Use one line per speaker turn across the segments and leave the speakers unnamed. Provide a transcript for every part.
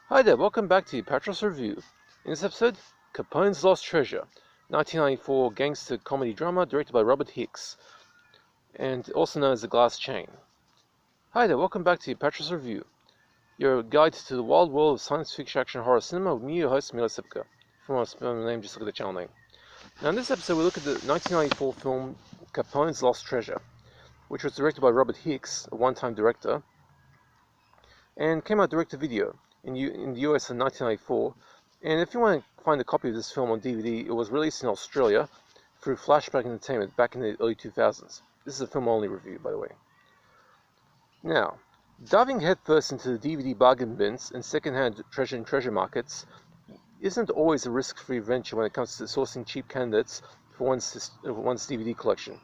Hi there, welcome back to Apatros Review. In this episode, Capone's Lost Treasure, 1994 gangster comedy drama directed by Robert Hicks, and also known as The Glass Chain. Hi there, welcome back to Apatros Review, your guide to the wild world of science fiction action horror cinema with me, your host, Mila Sipka. If you want to spell my name, just look at the channel name. Now in this episode, we look at the 1994 film Capone's Lost Treasure, which was directed by Robert Hicks, a one-time director, and came out direct-to-video in the US in 1994. And if you want to find a copy of this film on DVD, it was released in Australia through Flashback Entertainment back in the early 2000s. This is a film-only review, by the way. Now, diving headfirst into the DVD bargain bins and second-hand treasure markets isn't always a risk-free venture when it comes to sourcing cheap candidates for one's DVD collection.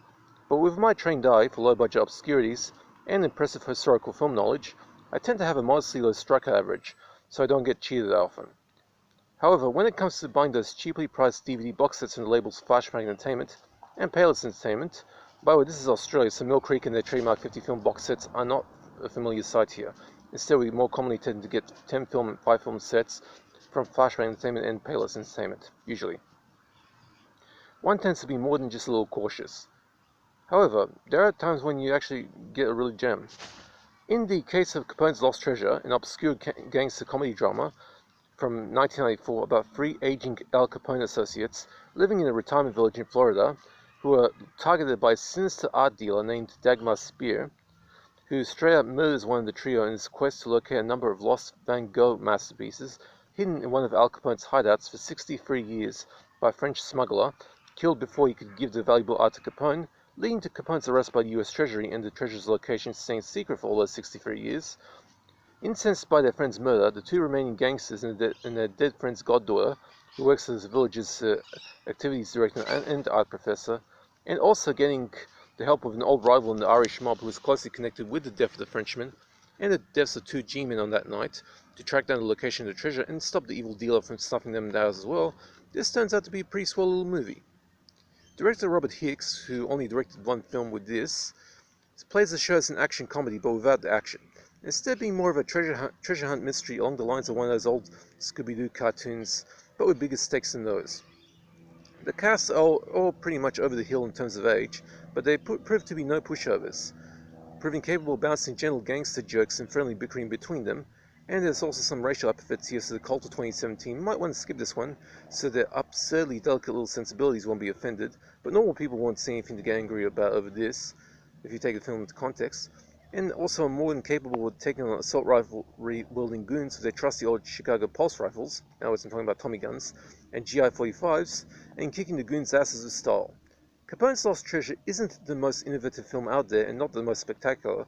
But with my trained eye for low-budget obscurities and impressive historical film knowledge, I tend to have a modestly low strikeout average, so I don't get cheated that often. However, when it comes to buying those cheaply priced DVD box sets from the labels Flashback Entertainment and Payless Entertainment, by the way, this is Australia, so Mill Creek and their trademark 50 film box sets are not a familiar sight here. Instead, we more commonly tend to get 10 film and 5 film sets from Flashback Entertainment and Payless Entertainment, usually. One tends to be more than just a little cautious. However, there are times when you actually get a real gem. In the case of Capone's Lost Treasure, an obscure gangster comedy drama from 1994 about 3 aging Al Capone associates living in a retirement village in Florida who were targeted by a sinister art dealer named Dagmar Spear, who straight up murders one of the trio in his quest to locate a number of lost Van Gogh masterpieces hidden in one of Al Capone's hideouts for 63 years by a French smuggler, killed before he could give the valuable art to Capone, leading to Capone's arrest by the US Treasury and the treasure's location staying secret for all those 63 years. Incensed by their friend's murder, the two remaining gangsters and their dead friend's goddaughter, who works as the village's activities director and art professor, and also getting the help of an old rival in the Irish mob who was closely connected with the death of the Frenchman and the deaths of 2 G-men on that night, to track down the location of the treasure and stop the evil dealer from snuffing them down as well, this turns out to be a pretty swell little movie. Director Robert Hicks, who only directed one film with this, plays the show as an action comedy but without the action, instead being more of a treasure hunt mystery along the lines of one of those old Scooby-Doo cartoons, but with bigger stakes than those. The cast are all pretty much over the hill in terms of age, but they prove to be no pushovers, proving capable of bouncing gentle gangster jokes and friendly bickering between them. And there's also some racial epithets here, so the cult of 2017 might want to skip this one, so their absurdly delicate little sensibilities won't be offended, but normal people won't see anything to get angry about over this, if you take the film into context. And also more than capable of taking on assault rifle wielding goons with their trusty old Chicago Pulse rifles, now I'm talking about Tommy guns, and GI-45s, and kicking the goons' asses with style. Capone's Lost Treasure isn't the most innovative film out there and not the most spectacular,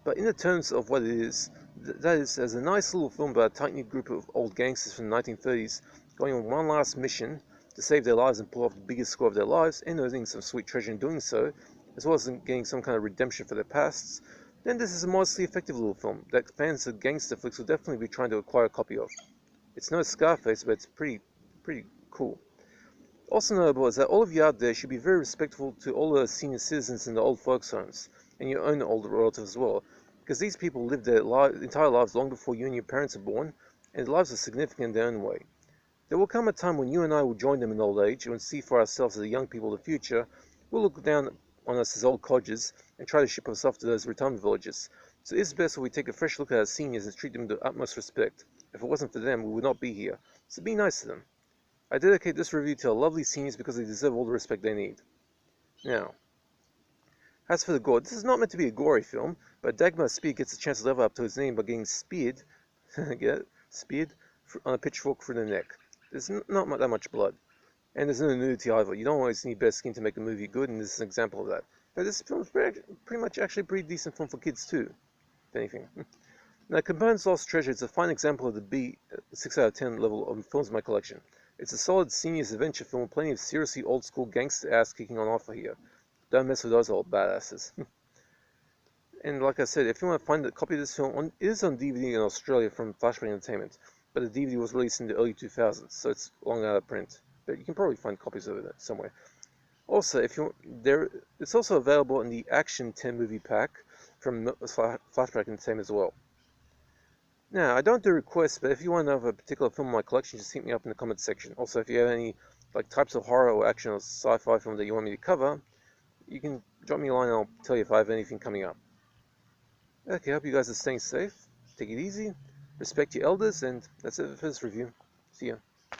but in the terms of what it is, that is, as a nice little film about a tight-knit group of old gangsters from the 1930s going on one last mission to save their lives and pull off the biggest score of their lives and earning some sweet treasure in doing so, as well as getting some kind of redemption for their pasts, then this is a modestly effective little film that fans of gangster flicks will definitely be trying to acquire a copy of. It's no Scarface, but it's pretty cool. Also notable is that all of you out there should be very respectful to all the senior citizens in the old folks' homes, and your own older relatives as well, because these people lived their entire lives long before you and your parents are born, and their lives are significant in their own way. There will come a time when you and I will join them in old age and see for ourselves as the young people of the future will look down on us as old codgers and try to ship us off to those retirement villages. So it's best if we take a fresh look at our seniors and treat them with the utmost respect. If it wasn't for them, we would not be here. So be nice to them. I dedicate this review to our lovely seniors because they deserve all the respect they need. Now, as for the gore, this is not meant to be a gory film, but Dagmar Spear gets a chance to live up to his name by getting speared, speared on a pitchfork through the neck. There's not that much blood. And there's no nudity either. You don't always need better skin to make a movie good, and this is an example of that. But this film is pretty much actually a pretty decent film for kids too, if anything. Now, Capone's Lost Treasure is a fine example of the B 6 out of 10 level of films in my collection. It's a solid seniors adventure film with plenty of seriously old school gangster ass kicking on offer here. Don't mess with those old badasses. And like I said, if you want to find a copy of this film, it is on DVD in Australia from Flashback Entertainment, but the DVD was released in the early 2000s, so it's long out of print. But you can probably find copies of it somewhere. Also, it's also available in the Action 10 movie pack from Flashback Entertainment as well. Now, I don't do requests, but if you want to have a particular film in my collection, just hit me up in the comments section. Also, if you have any like types of horror or action or sci-fi film that you want me to cover, you can drop me a line and I'll tell you if I have anything coming up. Okay, hope you guys are staying safe. Take it easy, respect your elders, and that's it for this review. See ya.